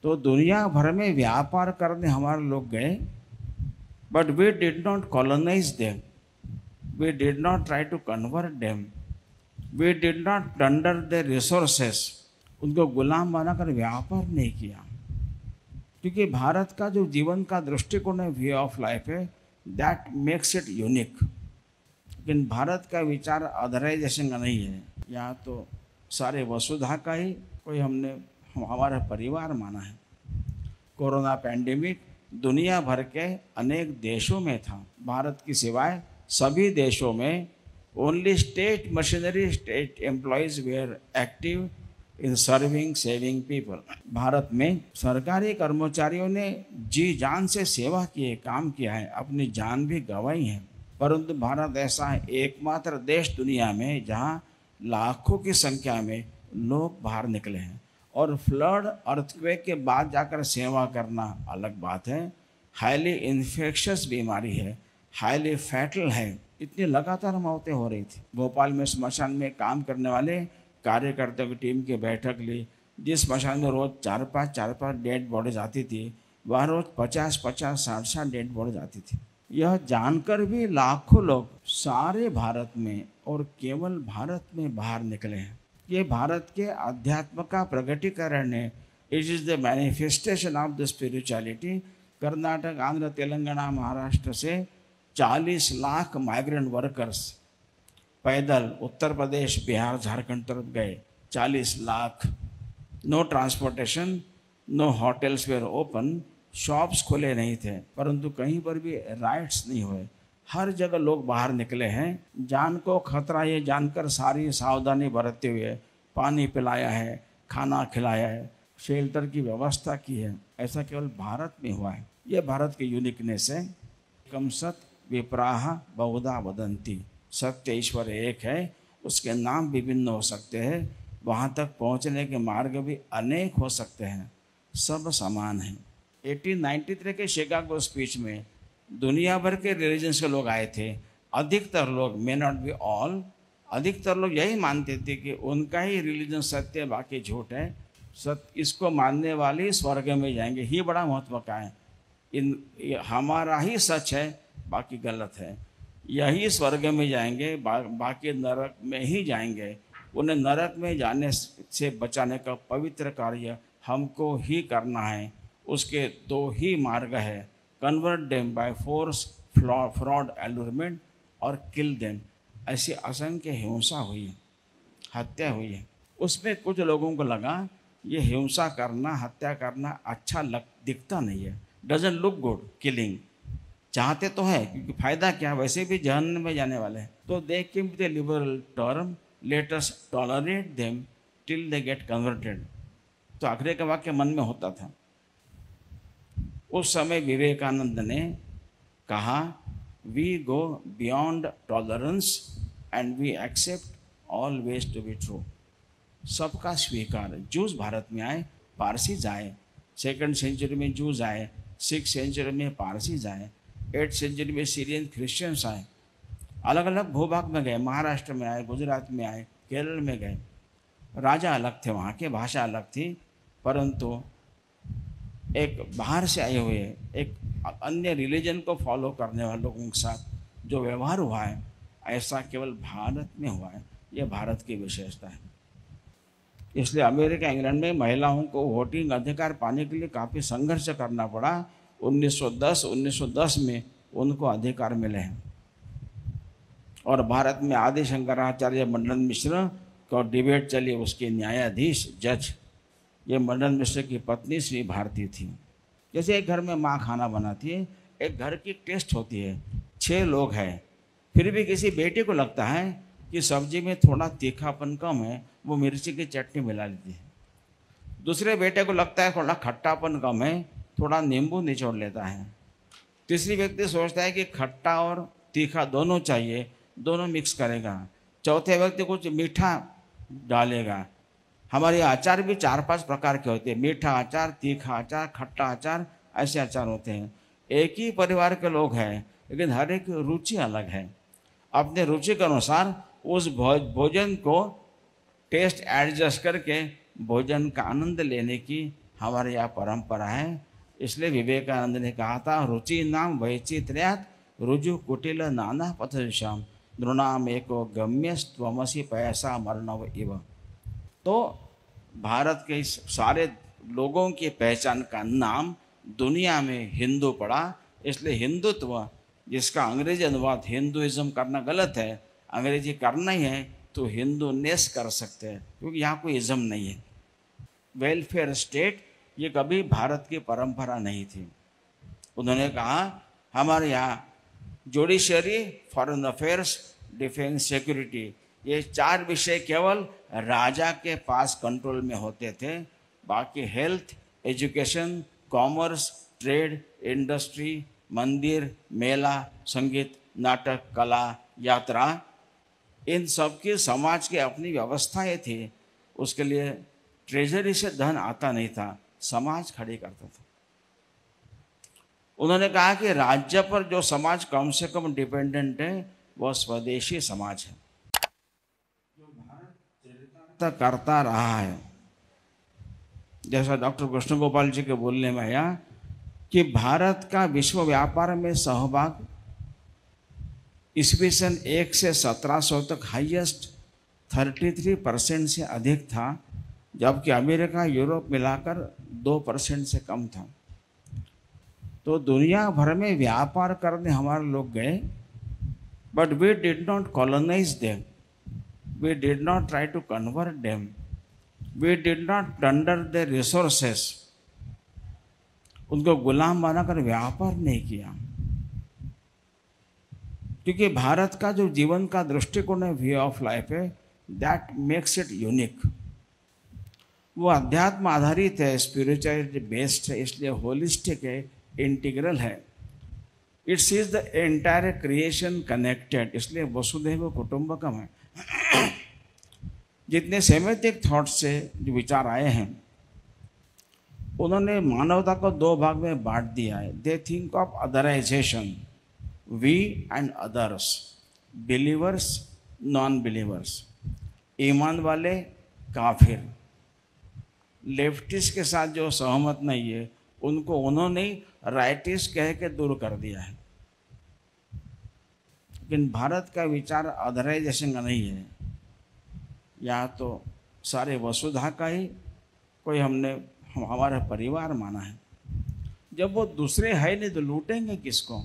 तो दुनिया भर में व्यापार करने हमारे लोग गए, but we did not colonise them, we did not try to convert them, we did not plunder the resources. उनको गुलाम बनाकर व्यापार नहीं किया, क्योंकि भारत का जो जीवन का दृष्टिकोण है, वे ऑफ लाइफ है, दैट मेक्स इट यूनिक। लेकिन भारत का विचार अदराइजेशन का नहीं है, या तो सारे वसुधा का ही कोई हमने हमारा परिवार माना है। कोरोना पैंडेमिक दुनिया भर के अनेक देशों में था, भारत की सिवाय सभी देशों में only state machinery, state employees were active in serving saving people. Bharat में सरकारी कर्मचारियों ने जी जान से सेवा की है, काम किया है, अपनी जान भी गंवाई है। परंतु भारत ऐसा है एकमात्र देश दुनिया में जहां लाखों की संख्या में लोग बाहर निकले हैं। और फ्लड अर्थक्वेक के बाद जाकर सेवा करना अलग बात है। हाईली इन्फेक्शस बीमारी है, हाईली फैटल है, इतनी लगातार मौतें हो रही थी। भोपाल में स्मशान में काम करने वाले कार्यकर्ताओं की टीम की बैठक ली, जिस स्मशान में रोज चार पाँच डेड बॉडीज आती थी, वहाँ रोज 50-50, 60 डेड बॉडीज आती थी। यह जानकर भी लाखों लोग सारे भारत में और केवल भारत में बाहर निकले हैं। ये भारत के अध्यात्म का प्रगटीकरण है। It is the manifestation of the spirituality. Karnataka, Andhra, Telangana, Maharashtra से 40 लाख माइग्रेंट वर्कर्स पैदल उत्तर प्रदेश, बिहार, झारखंड तरफ गए। 40 lakh. No transportation, no hotels were open, shops खुले नहीं थे, परंतु कहीं पर भी राइट्स नहीं हुए। हर जगह लोग बाहर निकले हैं। जान को खतरा ये जानकर सारी सावधानी बरतते हुए पानी पिलाया है, खाना खिलाया है, शेल्टर की व्यवस्था की है। ऐसा केवल भारत में हुआ है। ये भारत की यूनिकनेस है। कम सत विप्राह बहुधा वदंती। सत्य ईश्वर एक है, उसके नाम विभिन्न हो सकते हैं, वहाँ तक पहुँचने के मार्ग भी अनेक हो सकते हैं, सब समान हैं। 1893 के शिकागो स्पीच में दुनिया भर के रिलीजन्स के लोग आए थे। अधिकतर लोग, मे नॉट बी ऑल, अधिकतर लोग यही मानते थे कि उनका ही रिलीजन सत्य है, बाकी झूठ है। इसको मानने वाले स्वर्ग में जाएंगे, ही बड़ा महत्व का है। हमारा ही सच है, बाकी गलत है। यही स्वर्ग में जाएंगे, बाकी नरक में ही जाएंगे। उन्हें नरक में जाने से बचाने का पवित्र कार्य हमको ही करना है। उसके दो ही मार्ग है, convert them by force, fraud, allurement, और किल देम। ऐसी असंख्य हिंसा हुई है, हत्या हुई है। उसमें कुछ लोगों को लगा ये हिंसा करना, हत्या करना अच्छा दिखता नहीं है, डजंट लुक गुड किलिंग। चाहते तो है, क्योंकि फायदा क्या, वैसे भी जहन्नम में जाने वाले हैं। तो they came with a liberal term, let us tolerate them till they get converted. तो आखिरी का वाक्य मन में होता था। उस समय विवेकानंद ने कहा, we go beyond tolerance and we accept all ways to be true. सबका स्वीकार। जूस भारत में आए, पारसीज आए, 2nd सेंचुरी में जूस आए, 6th सेंचुरी में पारसीज आए, 8th सेंचुरी में सीरियन क्रिश्चियंस आए। अलग अलग भूभाग में गए, महाराष्ट्र में आए, गुजरात में आए, केरल में गए। राजा अलग थे, वहाँ की भाषा अलग थी, परंतु एक बाहर से आए हुए एक अन्य रिलीजन को फॉलो करने वाले लोगों के साथ जो व्यवहार हुआ है, ऐसा केवल भारत में हुआ है। यह भारत की विशेषता है। इसलिए अमेरिका, इंग्लैंड में महिलाओं को वोटिंग अधिकार पाने के लिए काफ़ी संघर्ष करना पड़ा। 1910 में उनको अधिकार मिले हैं। और भारत में आदि शंकराचार्य मंडन मिश्र को डिबेट चली, उसके न्यायाधीश, जज, ये मंडन मिश्र की पत्नी श्री भारती थी। जैसे एक घर में माँ खाना बनाती है, एक घर की टेस्ट होती है। 6 लोग हैं, फिर भी किसी बेटे को लगता है कि सब्जी में थोड़ा तीखापन कम है, वो मिर्ची की चटनी मिला लेती है। दूसरे बेटे को लगता है थोड़ा खट्टापन कम है, थोड़ा नींबू निचोड़ लेता है। तीसरी व्यक्ति सोचता है कि खट्टा और तीखा दोनों चाहिए, दोनों मिक्स करेगा। चौथे व्यक्ति कुछ मीठा डालेगा। हमारे अचार भी 4-5 प्रकार के होते हैं, मीठा अचार, तीखा अचार, खट्टा अचार, ऐसे अचार होते हैं। एक ही परिवार के लोग हैं, लेकिन हर एक रुचि अलग है। अपने रुचि के अनुसार उस भोजन को टेस्ट एडजस्ट करके भोजन का आनंद लेने की हमारे यहाँ परंपरा है। इसलिए विवेकानंद ने कहा था, रुचि नाम वैचित्र्यात् रुजु कुटिल नाना पथदिशाम नृणाम एको गम्यस्त्वमसि पैसा मर्णव इव। तो भारत के इस सारे लोगों की पहचान का नाम दुनिया में हिंदू पड़ा। इसलिए हिंदुत्व, जिसका अंग्रेजी अनुवाद हिंदुइज्म करना गलत है, अंग्रेजी करना ही है तो हिंदूनेस कर सकते हैं, क्योंकि यहाँ कोई इज्म नहीं है। वेलफेयर स्टेट ये कभी भारत की परंपरा नहीं थी। उन्होंने कहा हमारे यहाँ judiciary, foreign affairs, defence, security, ये 4 विषय केवल राजा के पास कंट्रोल में होते थे। बाकी health, education, commerce, trade, industry, मंदिर, मेला, संगीत, नाटक, कला, यात्रा, इन सब की समाज की अपनी व्यवस्थाएं थी। उसके लिए ट्रेजरी से धन आता नहीं था, समाज खड़ी करता था। उन्होंने कहा कि राज्य पर जो समाज कम से कम डिपेंडेंट है वो स्वदेशी समाज है, जो भारत चरितार्थ करता रहा है। जैसा डॉक्टर कृष्ण गोपाल जी के बोलने में आया कि भारत का विश्व व्यापार में सहभाग ईस्वी सन 1 से 1700 तक हाईएस्ट 33% से अधिक था, जबकि अमेरिका, यूरोप मिलाकर 2% से कम था। तो दुनिया भर में व्यापार करने हमारे लोग गए, but we did not colonise them, we did not try to convert them, we did not plunder their resources. उनको गुलाम बनाकर व्यापार नहीं किया, क्योंकि भारत का जो जीवन का दृष्टिकोण है, वे ऑफ लाइफ है, दैट मेक्स इट यूनिक। वो अध्यात्म आधारित है, स्पिरिचुअलिटी बेस्ड है, इसलिए होलिस्टिक है, इंटीग्रल है। It sees the entire creation connected, इसलिए वसुधैव कुटुंबकम है। जितने सेमेटिक थॉट से जो विचार आए हैं, उन्होंने मानवता को 2 भाग में बांट दिया है। They think of otherisation, we and others, believers, non believers, ईमान वाले, काफिर। लेफ्टिस्ट के साथ जो सहमत नहीं है उनको उन्होंने राइटिस्ट कह के दूर कर दिया है। लेकिन भारत का विचार अदराइजेशन का नहीं है, या तो सारे वसुधा का ही कोई हमने हमारा परिवार माना है। जब वो दूसरे है नहीं तो लूटेंगे किसको,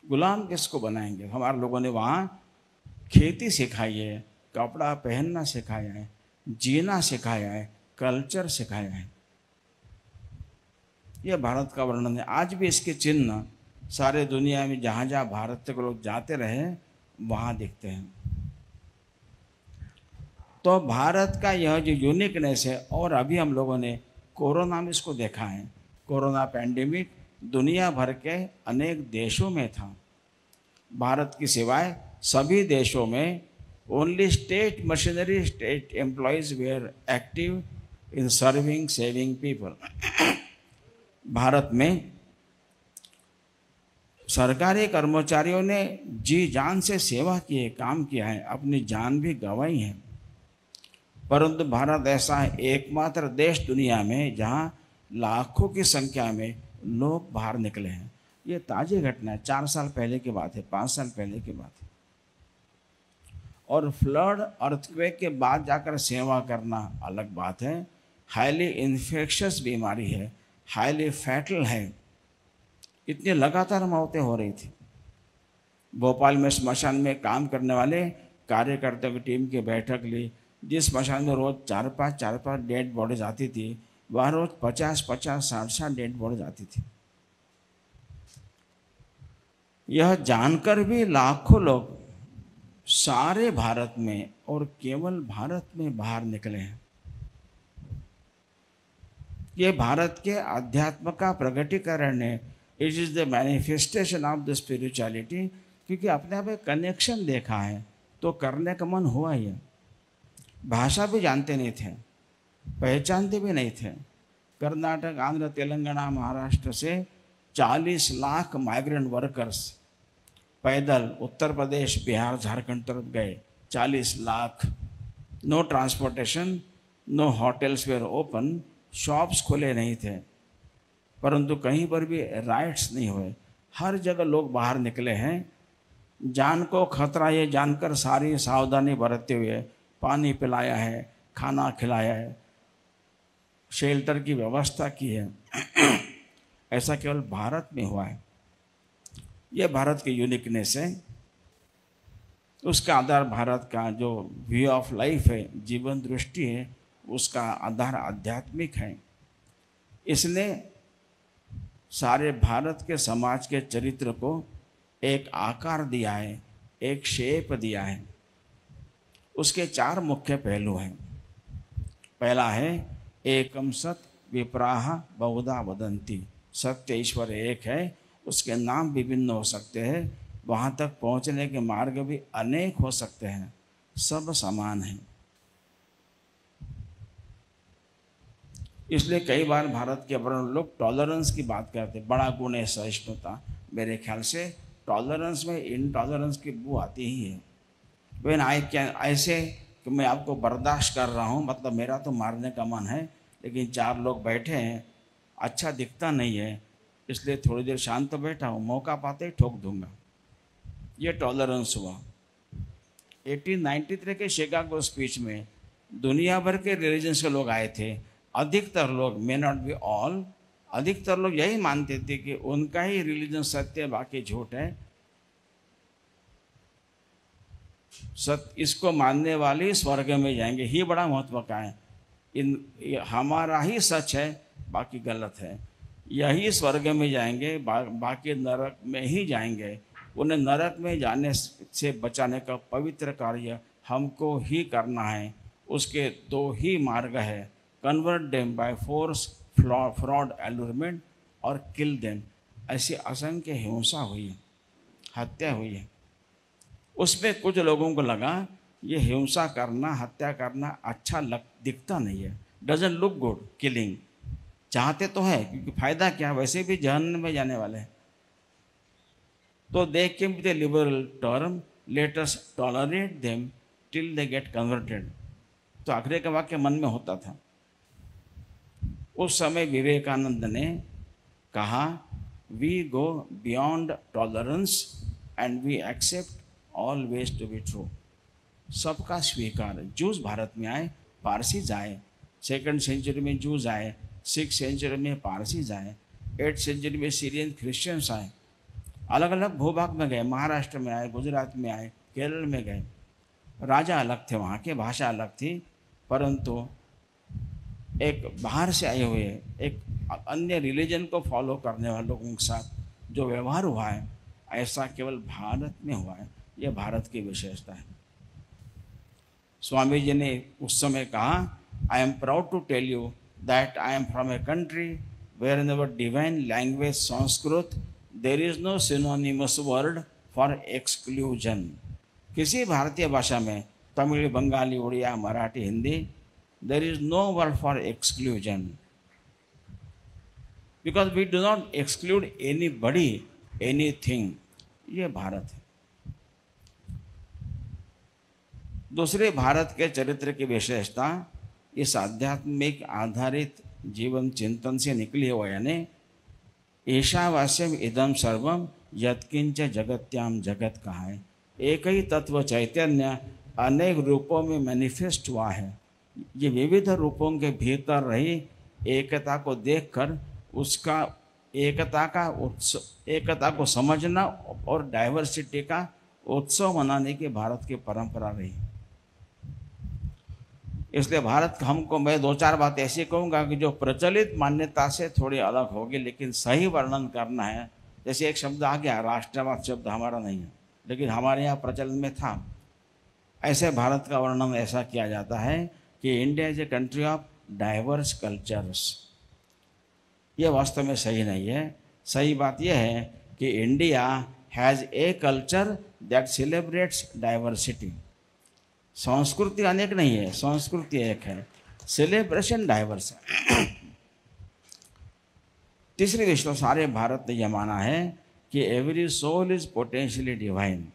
गुलाम किसको बनाएंगे। हमारे लोगों ने वहाँ खेती सिखाई है, कपड़ा पहनना सिखाया है, जीना सिखाया है, कल्चर सिखाया है। यह भारत का वर्णन है। आज भी इसके चिन्ह सारे दुनिया में जहाँ जहाँ भारत के लोग जाते रहे वहाँ दिखते हैं। तो भारत का यह जो यूनिकनेस है, और अभी हम लोगों ने कोरोना में इसको देखा है। कोरोना पैंडेमिक दुनिया भर के अनेक देशों में था। भारत की सिवाय सभी देशों में only state machinery, state employees were active in serving, saving people. Bharat में सरकारी कर्मचारियों ने जी जान से सेवा की है, काम किया है, अपनी जान भी गंवाई है। परंतु भारत ऐसा है एकमात्र देश दुनिया में जहां लाखों की संख्या में लोग बाहर निकले हैं। ये ताज़ी घटना है, 4 साल पहले की बात है, 5 साल पहले की बात है। और फ्लड, अर्थक्वेक के बाद जाकर सेवा करना अलग बात है। हाईली इन्फेक्शस बीमारी है, हाईली फैटल है, इतनी लगातार मौतें हो रही थी। भोपाल में स्मशान में काम करने वाले कार्यकर्ताओं की टीम की बैठक ली। जिस स्मशान में रोज 4-5 डेड बॉडीज आती थी, वहाँ रोज 50-50, 60 डेड बॉडीज आती थी। यह जानकर भी लाखों लोग सारे भारत में और केवल भारत में बाहर निकले हैं। ये भारत के अध्यात्म का प्रगटीकरण है। It is the manifestation of the spirituality. क्योंकि अपने आप एक कनेक्शन देखा है तो करने का मन हुआ ही है। भाषा भी जानते नहीं थे, पहचानते भी नहीं थे। कर्नाटक, आंध्र, तेलंगाना, महाराष्ट्र से 40 लाख माइग्रेंट वर्कर्स पैदल उत्तर प्रदेश, बिहार, झारखंड तरफ गए। 40 lakh, no transportation, no hotels were open, shops खुले नहीं थे, परंतु कहीं पर भी राइट्स नहीं हुए। हर जगह लोग बाहर निकले हैं, जान को खतरा ये जानकर सारी सावधानी बरतते हुए पानी पिलाया है, खाना खिलाया है, शेल्टर की व्यवस्था की है। ऐसा केवल भारत में हुआ है। ये भारत की यूनिकनेस है। उसका आधार भारत का जो व्यू ऑफ लाइफ है, जीवन दृष्टि है, उसका आधार आध्यात्मिक है। इसने सारे भारत के समाज के चरित्र को एक आकार दिया है, एक शेप दिया है। उसके 4 मुख्य पहलू हैं। पहला है एकम सत विप्राह बहुधा वदंती, सत्य ईश्वर एक है, उसके नाम विभिन्न हो सकते हैं, वहाँ तक पहुँचने के मार्ग भी अनेक हो सकते हैं, सब समान हैं। इसलिए कई बार भारत के वर्ण लोग टॉलरेंस की बात करते हैं, बड़ा गुण है सहिष्णुता। मेरे ख्याल से टॉलरेंस में इनटॉलरेंस की बू आती ही है। वेन आई कैन, ऐसे कि मैं आपको बर्दाश्त कर रहा हूँ, मतलब मेरा तो मारने का मन है, लेकिन 4 लोग बैठे हैं, अच्छा दिखता नहीं है, इसलिए थोड़ी देर शांत तो बैठा हूँ, मौका पाते ही ठोक दूंगा। ये टॉलरेंस हुआ। 1893 के शिकागो स्पीच में दुनिया भर के रिलीजन्स के लोग आए थे। अधिकतर लोग, मे नॉट बी ऑल, अधिकतर लोग यही मानते थे कि उनका ही रिलीजन सत्य, बाकी झूठ है। सत्य इसको मानने वाले स्वर्ग में जाएंगे, ही बड़ा महत्व का है। हमारा ही सच है, बाकी गलत है, यही स्वर्ग में जाएंगे, बाकी नरक में ही जाएंगे। उन्हें नरक में जाने से बचाने का पवित्र कार्य हमको ही करना है। उसके 2 ही मार्ग है, convert them by force, fraud, allurement, और किल देम। ऐसी असंख्य हिंसा हुई है, हत्या हुई है। उसमें कुछ लोगों को लगा ये हिंसा करना, हत्या करना अच्छा दिखता नहीं है, डजंट लुक गुड किलिंग। चाहते तो है, क्योंकि फायदा क्या, वैसे भी जहन्नम में जाने वाले हैं। तो they came with a liberal term, let us tolerate them till they get converted. तो आखिरी का वाक्य मन में होता था। उस समय विवेकानंद ने कहा, we go beyond tolerance and we accept all ways to be true. सबका स्वीकार। जूस भारत में आए, पारसीज आए, 2nd सेंचुरी में जूस आए, 6th सेंचुरी में पारसीज आए, 8th सेंचुरी में सीरियन क्रिश्चियंस आए, अलग अलग भूभाग में गए, महाराष्ट्र में आए, गुजरात में आए, केरल में गए। राजा अलग थे, वहाँ के भाषा अलग थी, परंतु एक बाहर से आए हुए एक अन्य रिलीजन को फॉलो करने वाले लोगों के साथ जो व्यवहार हुआ है, ऐसा केवल भारत में हुआ है। यह भारत की विशेषता है। स्वामी जी ने उस समय कहा, I am proud to tell you that I am from a country where in our divine language Sanskrit there is no synonymous word for exclusion. किसी भारतीय भाषा में, Tamil, Bengali, Oriya, Marathi, Hindi, there is no word for exclusion, because we do not exclude anybody, anything. ये भारत है। दूसरे भारत के चरित्र की विशेषता इस आध्यात्मिक आधारित जीवन चिंतन से निकली हो, यानी ईशावास्यम इदम सर्वम यत्किंच जगत्याम जगत कहा है। एक ही तत्व चैतन्य अनेक रूपों में मैनिफेस्ट हुआ है। ये विविध रूपों के भीतर रही एकता को देखकर उसका एकता को समझना और डाइवर्सिटी का उत्सव मनाने की भारत की परंपरा रही। इसलिए भारत हमको, मैं 2-4 बात ऐसी कहूँगा कि जो प्रचलित मान्यता से थोड़ी अलग होगी, लेकिन सही वर्णन करना है। जैसे एक शब्द आ गया, राष्ट्रवाद शब्द हमारा नहीं है, लेकिन हमारे यहाँ प्रचलन में था। ऐसे भारत का वर्णन ऐसा किया जाता है कि India is a country of diverse cultures. ये वास्तव में सही नहीं है। सही बात यह है कि India has a culture that celebrates diversity. संस्कृति अनेक नहीं है, संस्कृति एक है, सेलिब्रेशन डाइवर्स है। तीसरी विश्व सारे भारत ने यह माना है कि every soul is potentially divine.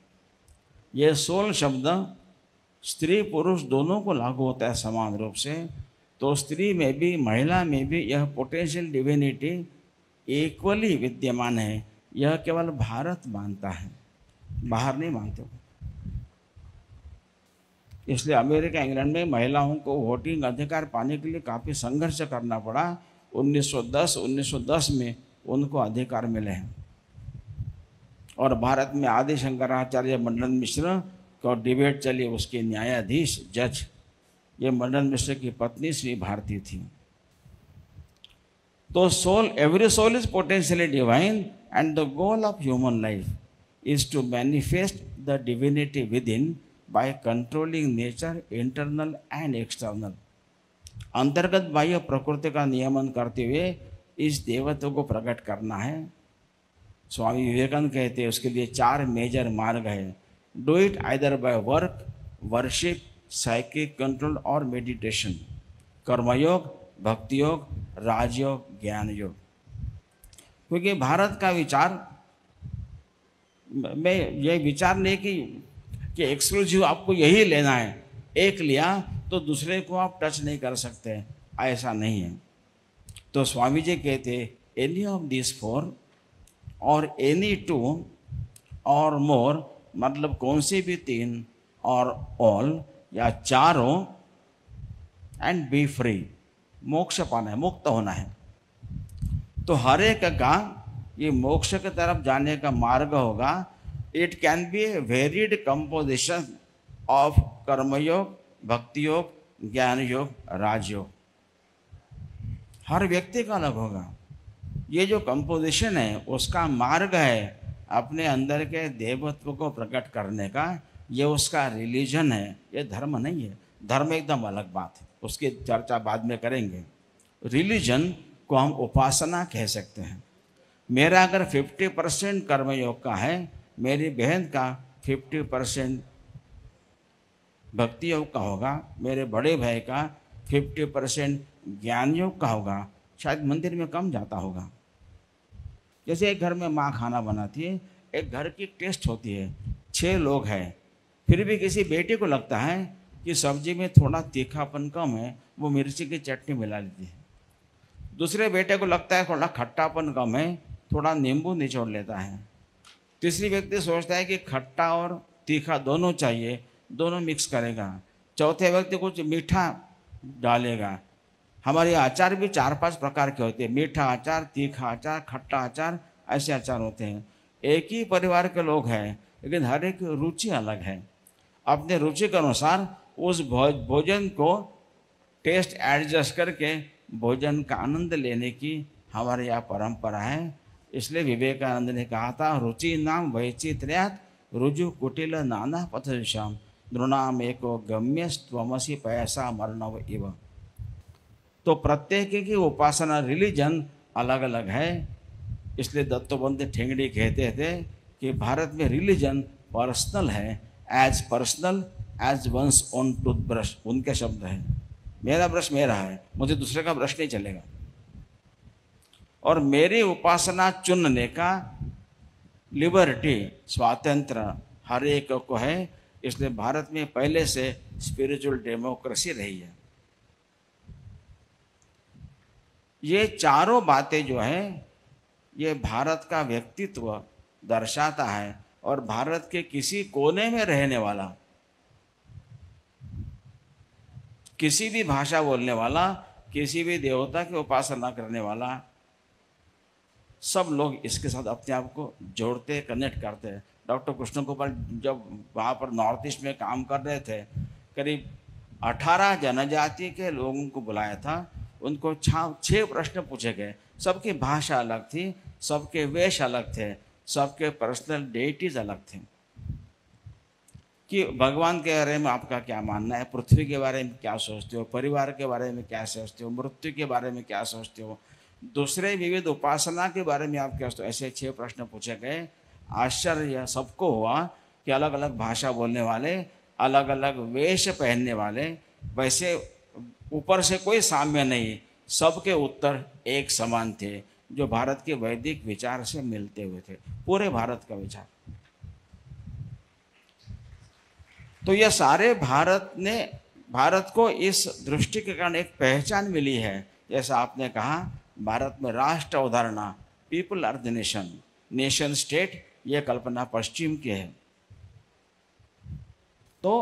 ये सोल शब्द स्त्री पुरुष दोनों को लागू होता है समान रूप से। तो स्त्री में भी महिला में भी यह पोटेंशियल डिविनिटी इक्वली विद्यमान है। यह केवल भारत मानता है, बाहर नहीं मानते। इसलिए अमेरिका इंग्लैंड में महिलाओं को वोटिंग अधिकार पाने के लिए काफ़ी संघर्ष करना पड़ा। 1910 में उनको अधिकार मिले हैं। और भारत में आदि शंकराचार्य मंडन मिश्र को डिबेट चली, उसके न्यायाधीश जज, ये मंडन मिश्र की पत्नी श्री भारती थी। तो every soul is potentially divine and the goal of human life is to manifest the divinity within by controlling nature internal and external. अंतर्गत बाह्य प्रकृति का नियमन करते हुए इस देवत्व को प्रकट करना है। स्वामी विवेकानंद कहते हैं उसके लिए 4 मेजर मार्ग है। Do it either by work, worship, psychic control और मेडिटेशन। कर्मयोग, भक्ति योग, राजयोग, ज्ञान योग। क्योंकि भारत का विचार में यह विचार नहीं कि एक्सक्लूसिव आपको यही लेना है, एक लिया तो दूसरे को आप टच नहीं कर सकते, ऐसा नहीं है। तो स्वामी जी कहते एनी ऑफ दिस 4 और एनी 2 और मोर, मतलब कौन से भी 3 और ऑल या चारों, एंड बी फ्री, मोक्ष पाना है, मुक्त होना है। तो हर एक का ये मोक्ष की तरफ जाने का मार्ग होगा। It can be A varied composition of कर्मयोग, भक्ति योग, ज्ञान योग, राजयोग। हर व्यक्ति का अलग होगा। ये जो कंपोजिशन है उसका मार्ग है अपने अंदर के देवत्व को प्रकट करने का। ये उसका रिलीजन है, ये धर्म नहीं है। धर्म एकदम अलग बात है, उसकी चर्चा बाद में करेंगे। रिलीजन को हम उपासना कह सकते हैं। मेरा अगर 50% कर्मयोग का है, मेरी बहन का 50% भक्ति योग का होगा, मेरे बड़े भाई का 50% ज्ञान योग का होगा, शायद मंदिर में कम जाता होगा। जैसे एक घर में माँ खाना बनाती है, एक घर की टेस्ट होती है, 6 लोग हैं, फिर भी किसी बेटे को लगता है कि सब्जी में थोड़ा तीखापन कम है, वो मिर्ची की चटनी मिला लेती है। दूसरे बेटे को लगता है थोड़ा खट्टापन कम है, थोड़ा नींबू निचोड़ लेता है। तीसरी व्यक्ति सोचता है कि खट्टा और तीखा दोनों चाहिए, दोनों मिक्स करेगा। चौथे व्यक्ति कुछ मीठा डालेगा। हमारे अचार भी 4-5 प्रकार के होते हैं, मीठा अचार, तीखा अचार, खट्टा अचार, ऐसे अचार होते हैं। एक ही परिवार के लोग हैं, लेकिन हर एक रुचि अलग है। अपने रुचि के अनुसार उस भोजन को टेस्ट एडजस्ट करके भोजन का आनंद लेने की हमारे यहाँ परंपरा है। इसलिए विवेकानंद ने कहा था, रुचि नाम वैचित्र्यात् रुजु कुटिल नाना पथदिशाम नृणाम एको गम्यस्त्वमसि पैसा मर्णव इव। तो प्रत्येक की उपासना रिलीजन अलग अलग है। इसलिए दत्तोबंधु ठेंगड़ी कहते थे कि भारत में रिलीजन पर्सनल है, as personal as one's own toothbrush. उनके शब्द हैं, मेरा ब्रश मेरा है, मुझे दूसरे का ब्रश नहीं चलेगा। और मेरी उपासना चुनने का लिबर्टी, स्वातंत्र हर एक को है। इसलिए भारत में पहले से स्पिरिचुअल डेमोक्रेसी रही है। ये चारों बातें जो है ये भारत का व्यक्तित्व दर्शाता है। और भारत के किसी कोने में रहने वाला, किसी भी भाषा बोलने वाला, किसी भी देवता की उपासना करने वाला, सब लोग इसके साथ अपने आप को जोड़ते, कनेक्ट करते हैं। डॉक्टर कृष्ण गोपाल जब वहाँ पर नॉर्थ ईस्ट में काम कर रहे थे, करीब 18 जनजाति के लोगों को बुलाया था। उनको 6 प्रश्न पूछे गए। सबकी भाषा अलग थी, सबके वेश अलग थे, सबके पर्सनल डेटीज अलग थे। कि भगवान के बारे में आपका क्या मानना है, पृथ्वी के बारे में क्या सोचते हो, परिवार के बारे में क्या सोचते हो, मृत्यु के बारे में क्या सोचते हो, दूसरे विविध उपासना के बारे में आप क्या सोचते हो। ऐसे 6 प्रश्न पूछे गए। आश्चर्य सबको हुआ कि अलग अलग भाषा बोलने वाले, अलग अलग वेश पहनने वाले, वैसे ऊपर से कोई साम्य नहीं, सबके उत्तर एक समान थे, जो भारत के वैदिक विचार से मिलते हुए थे, पूरे भारत का विचार। तो यह सारे भारत ने भारत को इस दृष्टि के कारण एक पहचान मिली है। जैसा आपने कहा, भारत में राष्ट्र अवधारणा, people are the nation, nation state, ये कल्पना पश्चिम की है। तो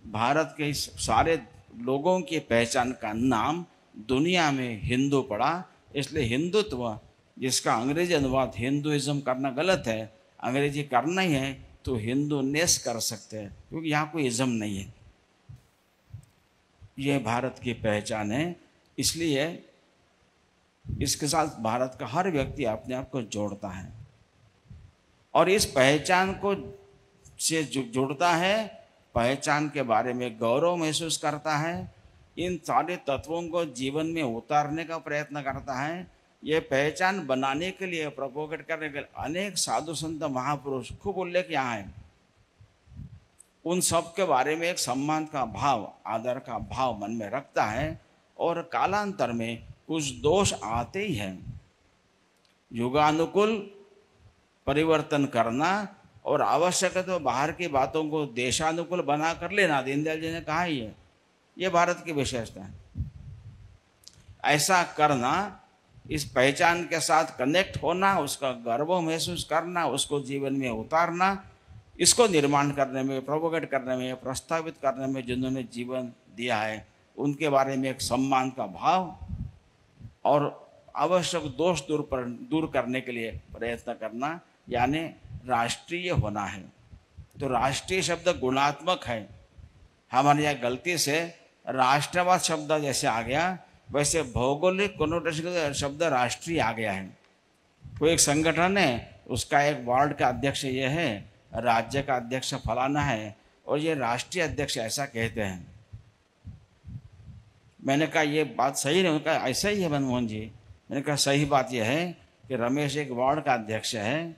भारत के इस सारे लोगों की पहचान का नाम दुनिया में हिंदू पड़ा। इसलिए हिंदुत्व, जिसका अंग्रेजी अनुवाद हिंदुइज्म करना गलत है, अंग्रेजी करना ही है तो हिंदूनेस कर सकते हैं, क्योंकि यहाँ कोई इज्म नहीं है। ये भारत की पहचान है। इसलिए इसके साथ भारत का हर व्यक्ति अपने आप को जोड़ता है और इस पहचान को से जुड़ता है, पहचान के बारे में गौरव महसूस करता है, इन सारे तत्वों को जीवन में उतारने का प्रयत्न करता है। ये पहचान बनाने के लिए, प्रोपोगेट करने के लिए अनेक साधु संत महापुरुष खूब उल्लेख यहाँ है। उन सब के बारे में एक सम्मान का भाव, आदर का भाव मन में रखता है और कालांतर में कुछ दोष आते ही हैं। युगानुकूल परिवर्तन करना और आवश्यक है तो बाहर की बातों को देशानुकूल बना कर लेना, दीनदयाल जी ने कहा ही है, ये भारत की विशेषता है। ऐसा करना, इस पहचान के साथ कनेक्ट होना, उसका गर्व महसूस करना, उसको जीवन में उतारना, इसको निर्माण करने में, प्रोपोगेट करने में, प्रस्तावित करने में जिन्होंने जीवन दिया है, उनके बारे में एक सम्मान का भाव और आवश्यक दोष दूर करने के लिए प्रयत्न करना, यानी राष्ट्रीय होना है। तो राष्ट्रीय शब्द गुणात्मक है। हमारे यहाँ गलती से राष्ट्रवाद शब्द जैसे आ गया, वैसे भौगोलिक कोनोटेशन शब्द राष्ट्रीय आ गया है। कोई एक संगठन है, उसका एक वार्ड का अध्यक्ष ये है, राज्य का अध्यक्ष फलाना है और ये राष्ट्रीय अध्यक्ष ऐसा कहते हैं। मैंने कहा ये बात सही नहीं, उनका ऐसा ही है मनमोहन जी। मैंने कहा सही बात यह है कि रमेश एक वार्ड का अध्यक्ष है,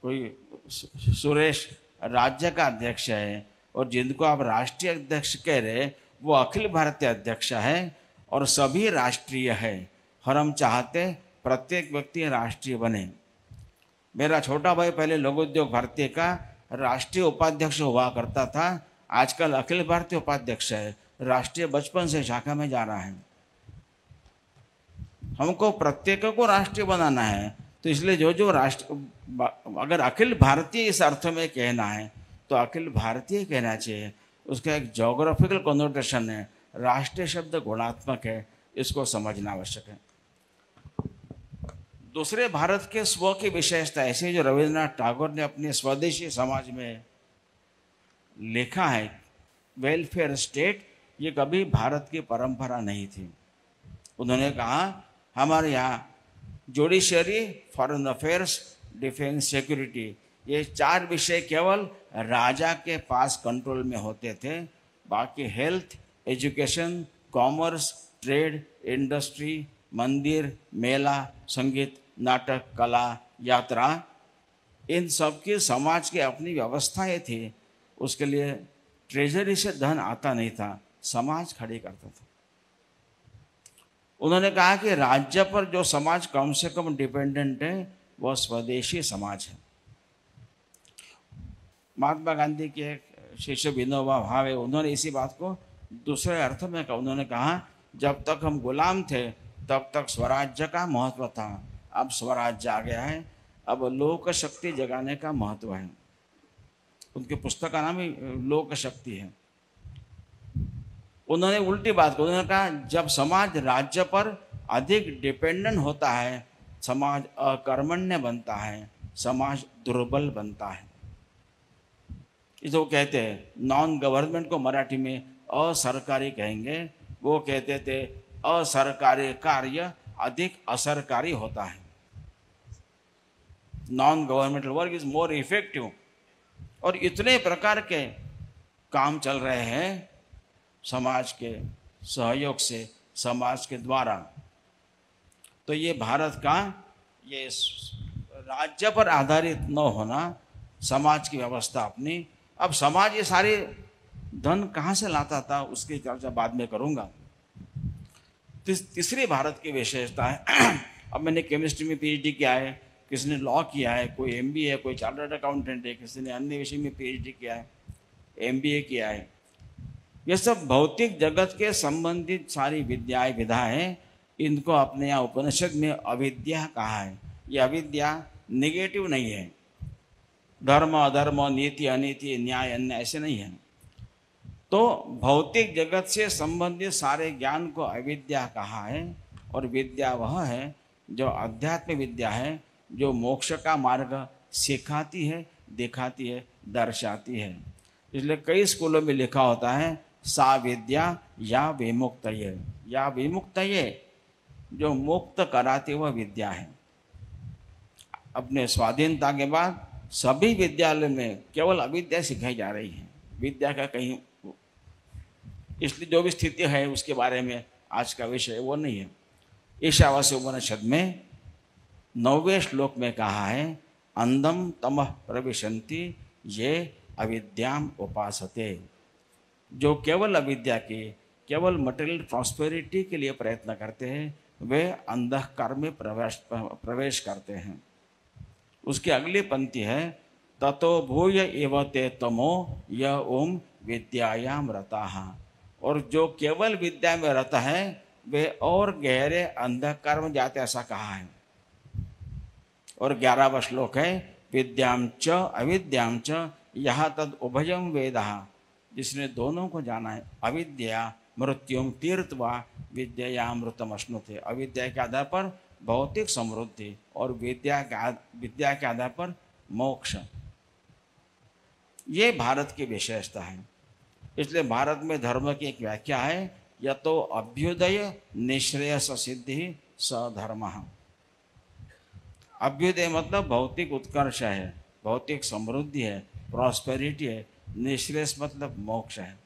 कोई सुरेश राज्य का अध्यक्ष है, और जिनको आप राष्ट्रीय अध्यक्ष कह रहे वो अखिल भारतीय अध्यक्ष है और सभी राष्ट्रीय है। और हम चाहते प्रत्येक व्यक्ति राष्ट्रीय बने। मेरा छोटा भाई पहले लघु उद्योग भारतीय का राष्ट्रीय उपाध्यक्ष हुआ करता था, आजकल अखिल भारतीय उपाध्यक्ष है, राष्ट्रीय बचपन से शाखा में जा रहा है। हमको प्रत्येक को राष्ट्रीय बनाना है, तो इसलिए जो राष्ट्र, अगर अखिल भारतीय इस अर्थ में कहना है तो अखिल भारतीय कहना चाहिए। उसका एक जोग्राफिकल कॉनोटेशन है, राष्ट्रीय शब्द गुणात्मक है, इसको समझना आवश्यक है। दूसरे भारत के स्व की विशेषता ऐसे जो रविन्द्रनाथ टैगोर ने अपने स्वदेशी समाज में लिखा है, वेलफेयर स्टेट, ये कभी भारत की परंपरा नहीं थी। उन्होंने कहा हमारे यहाँ judiciary, foreign affairs, defence, security, ये 4 विषय केवल राजा के पास कंट्रोल में होते थे। बाकी health, education, commerce, trade, industry, मंदिर, मेला, संगीत, नाटक, कला, यात्रा, इन सब की समाज की अपनी व्यवस्थाएं थी। उसके लिए ट्रेजरी से धन आता नहीं था, समाज खड़ी करता था। उन्होंने कहा कि राज्य पर जो समाज कम से कम डिपेंडेंट है वह स्वदेशी समाज है। महात्मा गांधी के शिष्य विनोबा भावे, उन्होंने इसी बात को दूसरे अर्थ में कहा। उन्होंने कहा जब तक हम गुलाम थे तब तक स्वराज्य का महत्व था, अब स्वराज्य आ गया है, अब लोक शक्ति जगाने का महत्व है। उनकी पुस्तक का नाम ही लोक शक्ति है। उन्होंने उल्टी बात की, उन्होंने कहा जब समाज राज्य पर अधिक डिपेंडेंट होता है, समाज अकर्मण्य बनता है, समाज दुर्बल बनता है। इसको कहते हैं, नॉन गवर्नमेंट को मराठी में असरकारी कहेंगे। वो कहते थे असरकारी कार्य अधिक असरकारी होता है, non governmental work is more effective. और इतने प्रकार के काम चल रहे हैं समाज के सहयोग से, समाज के द्वारा। तो ये भारत का ये राज्य पर आधारित न होना, समाज की व्यवस्था अपनी। अब समाज ये सारे धन कहाँ से लाता था उसकी चर्चा बाद में करूँगा। तीसरी भारत की विशेषता है, अब मैंने केमिस्ट्री में पीएचडी किया है, किसी ने लॉ किया है, कोई एमबीए, कोई चार्टर्ड अकाउंटेंट है, किसी ने अन्य विषय में पीएचडी किया है, एमबीए किया है। ये सब भौतिक जगत के संबंधित सारी विद्याएं विधाएं, इनको अपने यहाँ उपनिषद में अविद्या कहा है। ये अविद्या निगेटिव नहीं है, धर्म अधर्म नीति अनीति न्याय अन्याय ऐसे नहीं है। तो भौतिक जगत से संबंधित सारे ज्ञान को अविद्या कहा है। और विद्या वह है जो अध्यात्म विद्या है, जो मोक्ष का मार्ग सिखाती है, दिखाती है, दर्शाती है। इसलिए कई स्कूलों में लिखा होता है सा विद्या या विमुक्तये, या विमुक्तये, जो मुक्त कराती वह विद्या है। अपने स्वाधीनता के बाद सभी विद्यालय में केवल अविद्या सिखाई जा रही है, विद्या का कहीं, इसलिए जो भी स्थिति है उसके बारे में आज का विषय वो नहीं है। ईशावास्य उपनिषद में 9वें श्लोक में कहा है अंधम तमः प्रविशन्ति ये अविद्याम उपासते। जो केवल अविद्या की, केवल मटेरियल प्रॉस्पेरिटी के लिए प्रयत्न करते हैं, वे अंधकार में प्रवेश करते हैं। उसकी अगली पंक्ति है ततो भूय एव ते तमो य ओम विद्यायाम रताः। और जो केवल विद्या में रहता है वे और गहरे अंधकार में जाते, ऐसा कहा है। और 11वां श्लोक है विद्याम च अविद्याम च यह तद उभयम वेदः। जिसने दोनों को जाना है, अविद्या मृत्युम तीर्थवा विद्यामृतम अश्नुते। अविद्या के आधार पर भौतिक समृद्धि और विद्या के आधार पर मोक्ष, ये भारत की विशेषता है। इसलिए भारत में धर्म की एक व्याख्या है यतो अभ्युदय निश्रेयस सिद्धि स धर्मः। अभ्युदय मतलब भौतिक उत्कर्ष है, भौतिक समृद्धि है, प्रॉस्पेरिटी है। निश्रेयस मतलब मोक्ष है।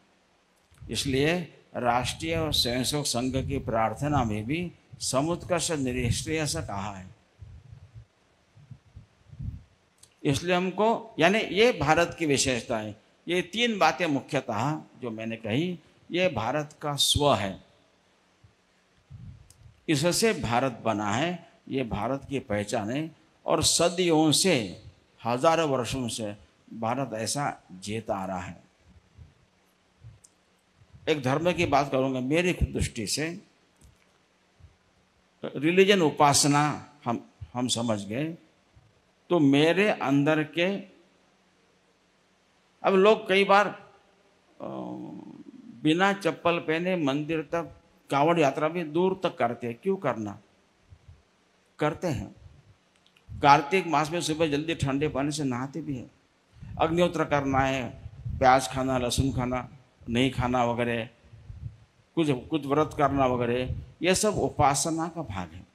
इसलिए राष्ट्रीय और स्वयंसेवक संघ की प्रार्थना में भी समुत्कर्ष निश्रेयस कहा है। इसलिए हमको, यानी ये भारत की विशेषता है। ये 3 बातें मुख्यतः जो मैंने कही, ये भारत का स्व है, इससे भारत बना है, ये भारत की पहचान है। और सदियों से, हजारों वर्षों से भारत ऐसा जीता आ रहा है। एक धर्म की बात करूंगा मेरी दृष्टि से। रिलीजन उपासना हम समझ गए, तो मेरे अंदर के, अब लोग कई बार बिना चप्पल पहने मंदिर तक कांवड़ यात्रा भी दूर तक करते हैं। क्यों करना? करते हैं। कार्तिक मास में सुबह जल्दी ठंडे पानी से नहाते भी हैं। अग्निहोत्र करना है, प्याज खाना, लहसुन खाना नहीं खाना वगैरह, कुछ व्रत करना वगैरह, ये सब उपासना का भाग है।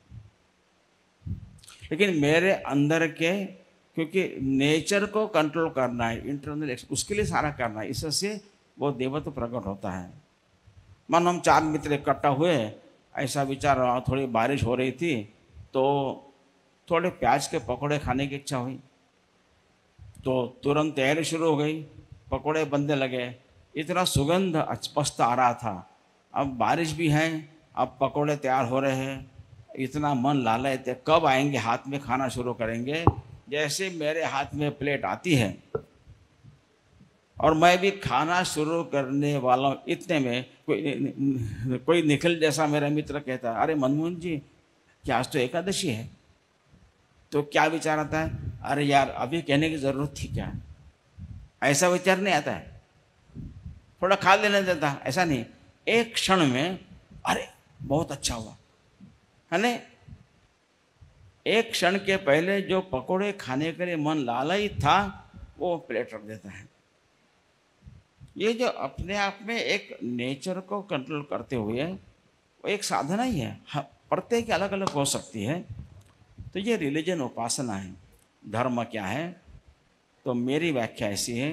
लेकिन मेरे अंदर के, क्योंकि नेचर को कंट्रोल करना है, इंटरनल, उसके लिए सारा करना है, इससे वो देवत्व प्रकट होता है। मानो हम 4 मित्र इकट्ठा हुए, ऐसा विचार, थोड़ी बारिश हो रही थी तो थोड़े प्याज के पकौड़े खाने की इच्छा हुई, तो तुरंत तैयारी शुरू हो गई, पकौड़े बनने लगे। इतना सुगंध स्पष्ट आ रहा था। अब बारिश भी है, अब पकौड़े तैयार हो रहे हैं, इतना मन लालच थे, कब आएंगे हाथ में खाना शुरू करेंगे। जैसे मेरे हाथ में प्लेट आती है और मैं भी खाना शुरू करने वाला हूँ, इतने में कोई निखिल जैसा मेरा मित्र कहता है, अरे मनमोहन जी क्या आज तो एकादशी है? तो क्या विचार आता है, अरे यार अभी कहने की ज़रूरत थी क्या? ऐसा विचार नहीं आता है, थोड़ा खा लेने देता, ऐसा नहीं। एक क्षण में अरे बहुत अच्छा हुआ है ना। एक क्षण के पहले जो पकोड़े खाने के लिए मन लालच था, वो प्लेट रख देता है। ये जो अपने आप में एक नेचर को कंट्रोल करते हुए, वो एक साधना ही है। प्रत्येक अलग अलग हो सकती है। तो ये रिलीजन उपासना है। धर्म क्या है? तो मेरी व्याख्या ऐसी है,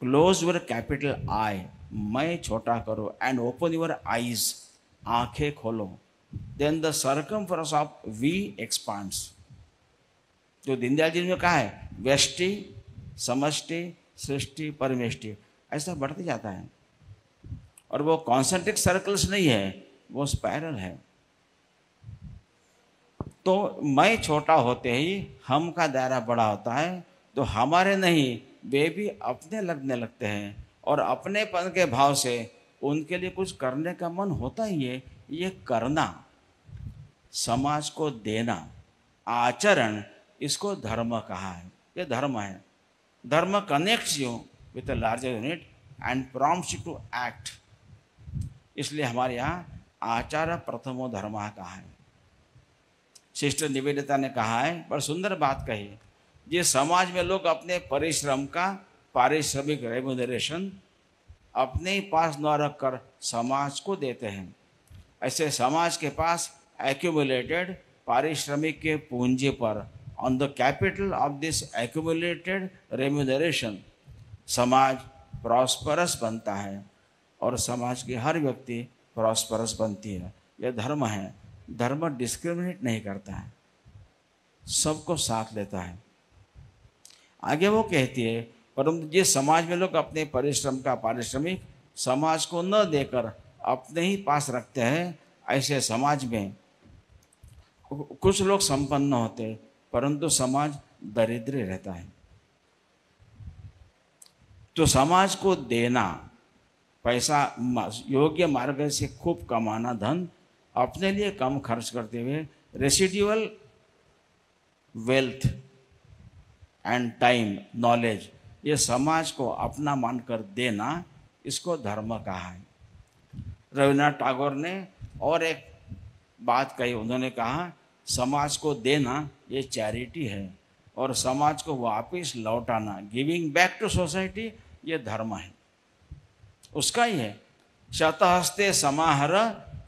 क्लोज योर कैपिटल आई, मैं छोटा करो, एंड ओपन योर आईज, आंखें खोलो, then the circumference of we expands. जो दीनदयाल जी ने कहा है, व्यष्टि समष्टि सृष्टि परमेष्टि, ऐसा बढ़ते जाता है। और वो कॉन्सेंट्रिक सर्कल्स नहीं है, वो स्पाइरल है। तो मैं छोटा होते ही हम का दायरा बड़ा होता है, तो हमारे नहीं वे भी अपने लगने लगते हैं, और अपनेपन के भाव से उनके लिए कुछ करने का मन होता ही है। ये करना, समाज को देना, आचरण, इसको धर्म कहा है। ये धर्म है। धर्म connects you with the larger unit and prompts you to act. इसलिए हमारे यहाँ आचार प्रथमो धर्म कहा है। सिस्टर निवेदिता ने कहा है, बड़ी सुंदर बात कही है, जिस समाज में लोग अपने परिश्रम का पारिश्रमिक रेम्यूनरेशन अपने ही पास न रखकर समाज को देते हैं, ऐसे समाज के पास एक्यूमुलेटेड पारिश्रमिक के पूंजी पर on the capital of this accumulated remuneration समाज प्रॉस्परस बनता है और समाज की हर व्यक्ति प्रॉस्परस बनती है। यह धर्म है। धर्म डिस्क्रिमिनेट नहीं करता है, सबको साथ लेता है। आगे वो कहती है, परंतु जिस समाज में लोग अपने परिश्रम का पारिश्रमिक समाज को न देकर अपने ही पास रखते हैं, ऐसे समाज में कुछ लोग संपन्न होते परंतु समाज दरिद्र रहता है। तो समाज को देना, पैसा योग्य मार्ग से खूब कमाना, धन अपने लिए कम खर्च करते हुए residual wealth and time knowledge, ये समाज को अपना मानकर देना, इसको धर्म कहा है। रविन्द्रनाथ टैगोर ने और एक बात कही, उन्होंने कहा समाज को देना ये चैरिटी है और समाज को वापस लौटाना, गिविंग बैक टू सोसाइटी, ये धर्म है, उसका ही है। शतहस्ते समाहर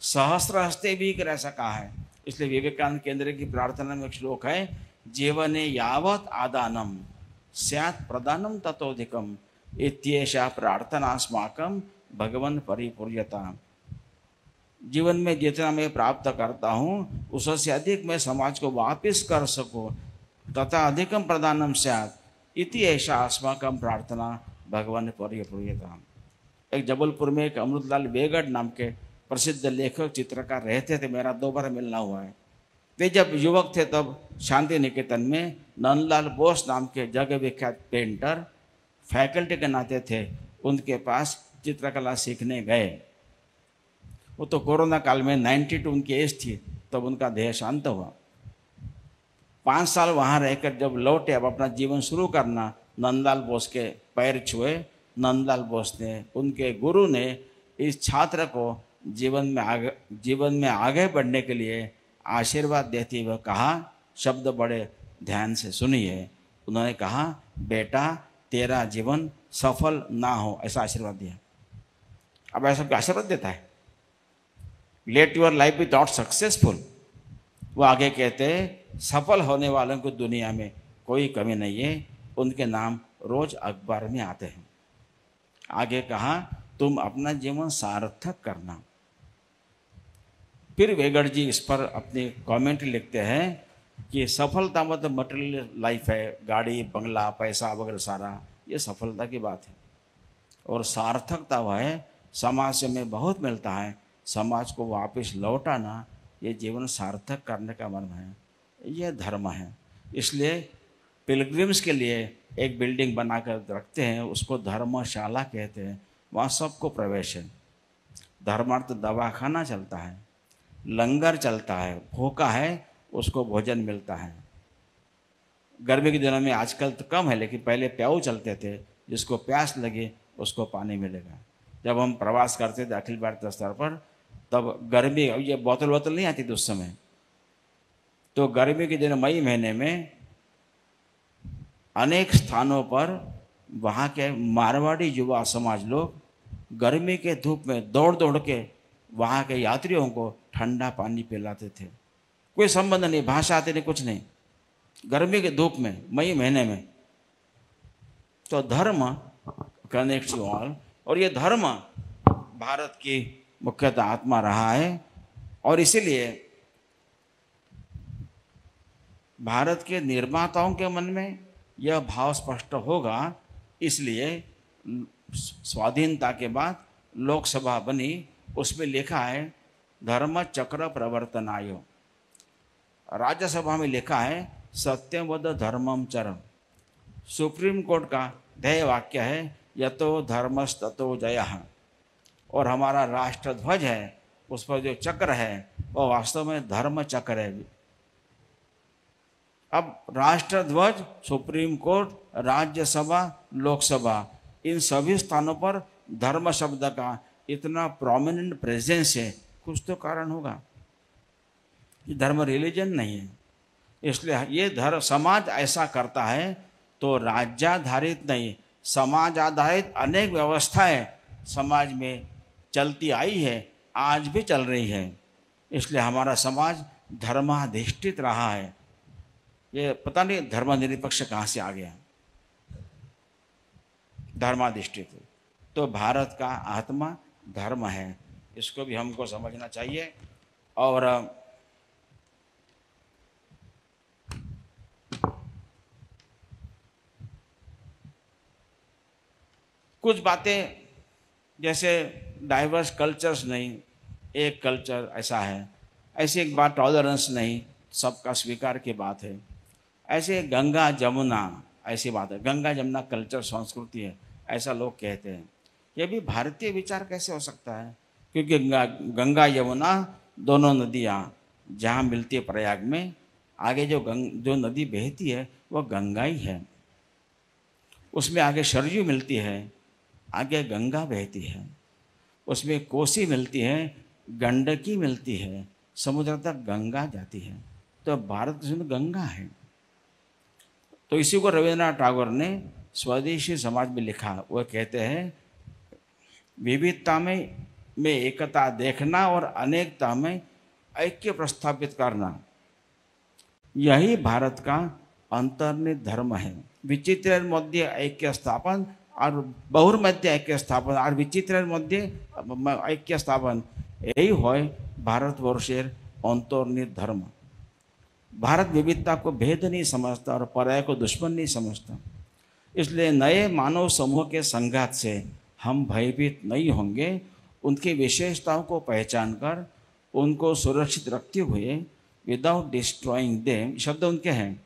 सहस्रहस्ते भी कर, ऐसा कहा है। इसलिए विवेकानंद केंद्र की प्रार्थना में एक श्लोक है, जीवने यावत आदानम स्यात् प्रदानम ततोधिकम इत्येषा प्रार्थनास्माकं भगवन् परिपूर्यता। जीवन में जितना मैं प्राप्त करता हूँ उससे अधिक मैं समाज को वापस कर सकूँ, तथा अधिकम प्रदानम स्यात् इति ऐसा अस्माकं प्रार्थना भगवन् परिपूर्यता। एक जबलपुर में एक अमृतलाल वेगड़ नाम के प्रसिद्ध लेखक चित्रकार रहते थे, मेरा 2 बार मिलना हुआ है। वे जब युवक थे तब शांति निकेतन में नंदलाल बोस नाम के जग विख्यात पेंटर फैकल्टी के नाते थे, उनके पास चित्रकला सीखने गए। वो तो कोरोना काल में 92 उनकी एज थी, तब उनका देहांत हुआ। 5 साल वहाँ रहकर जब लौटे, अब अपना जीवन शुरू करना, नंदलाल बोस के पैर छुए। नंदलाल बोस ने, उनके गुरु ने इस छात्र को जीवन में आगे बढ़ने के लिए आशीर्वाद देते हुए कहा, शब्द बड़े ध्यान से सुनिए। उन्होंने कहा, बेटा तेरा जीवन सफल ना हो, ऐसा आशीर्वाद दिया। अब ऐसा आशीर्वाद देता है, let your life be not successful. वो आगे कहते हैं, सफल होने वालों को दुनिया में कोई कमी नहीं है, उनके नाम रोज अखबार में आते हैं। आगे कहा, तुम अपना जीवन सार्थक करना। फिर वेगड़ जी इस पर अपनी कमेंट लिखते हैं कि सफलता मतलब मटेरियल लाइफ है, गाड़ी बंगला पैसा वगैरह सारा, ये सफलता की बात है। और सार्थकता वह है, समाज से हमें बहुत मिलता है, समाज को वापस लौटाना, ये जीवन सार्थक करने का मर्म है, ये धर्म है। इसलिए पिलग्रिम्स के लिए एक बिल्डिंग बनाकर रखते हैं, उसको धर्मशाला कहते हैं, वहाँ सबको प्रवेश है। धर्मार्थ दवाखाना चलता है, लंगर चलता है, भूखा है उसको भोजन मिलता है। गर्मी के दिनों में आजकल तो कम है, लेकिन पहले प्याऊ चलते थे, जिसको प्यास लगे उसको पानी मिलेगा। जब हम प्रवास करते थे अखिल भारतीय स्तर पर, तब गर्मी, ये बोतल नहीं आती थी उस समय, तो गर्मी के दिन मई महीने में अनेक स्थानों पर वहाँ के मारवाड़ी युवा समाज लोग गर्मी के धूप में दौड़ दौड़ के वहाँ के यात्रियों को ठंडा पानी पिलाते थे। कोई संबंध नहीं, भाषा आती नहीं, कुछ नहीं, गर्मी के धूप में मई महीने में। तो धर्म कनेक्ट्स यू ऑल, और ये धर्म भारत की मुख्यतः आत्मा रहा है। और इसीलिए भारत के निर्माताओं के मन में यह भाव स्पष्ट होगा। इसलिए स्वाधीनता के बाद लोकसभा बनी, उसमें लिखा है धर्म चक्र प्रवर्तनाय। राज्यसभा में लिखा है सत्यम वद धर्मम चरम। सुप्रीम कोर्ट का ध्येय वाक्य है यतो धर्मस्ततो जयः। और हमारा राष्ट्र ध्वज है, उस पर जो चक्र है वो वास्तव में धर्म चक्र है। अब राष्ट्र ध्वज, सुप्रीम कोर्ट, राज्यसभा, लोकसभा, इन सभी स्थानों पर धर्म शब्द का इतना प्रोमिनेंट प्रेजेंस है, कुछ तो कारण होगा। ये धर्म रिलीजन नहीं है, इसलिए ये धर्म समाज ऐसा करता है तो राज्याधारित नहीं, समाज आधारित अनेक व्यवस्थाएं समाज में चलती आई है, आज भी चल रही है। इसलिए हमारा समाज धर्माधिष्ठित रहा है। ये पता नहीं धर्मनिरपेक्ष कहाँ से आ गया, धर्माधिष्ठित। तो भारत का आत्मा धर्म है, इसको भी हमको समझना चाहिए। और कुछ बातें जैसे डाइवर्स कल्चर्स नहीं, एक कल्चर ऐसा है, ऐसी एक बात टॉलरेंस नहीं, सबका स्वीकार की बात है। ऐसे गंगा जमुना ऐसी बात है, गंगा जमुना कल्चर संस्कृति है, ऐसा लोग कहते हैं। ये भी भारतीय विचार कैसे हो सकता है? क्योंकि गंगा यमुना दोनों नदियाँ जहाँ मिलती है प्रयाग में, आगे जो नदी बहती है वो गंगा ही है, उसमें आगे सरयू मिलती है, आगे गंगा बहती है, उसमें कोसी मिलती है, गंडकी मिलती है, समुद्र तक गंगा जाती है। तो भारत में गंगा है। तो इसी को रविन्द्रनाथ टैगोर ने स्वदेशी समाज में लिखा। वो कहते हैं विविधता में एकता देखना और अनेकता में ऐक्य प्रस्थापित करना, यही भारत का अंतर्निहित धर्म है। विचित्र मध्य ऐक्य स्थापन और बहुर्मध्य ऐक्य स्थापन और विचित्र मध्य ऐक्य स्थापन, यही है भारतवर्षेर अंतर्निहित धर्म। भारत विविधता को भेद नहीं समझता और पर्याय को दुश्मन नहीं समझता। इसलिए नए मानव समूह के संघात से हम भयभीत नहीं होंगे। उनकी विशेषताओं को पहचान कर उनको सुरक्षित रखते हुए विदाउट डिस्ट्रॉइंग देम, शब्द उनके हैं,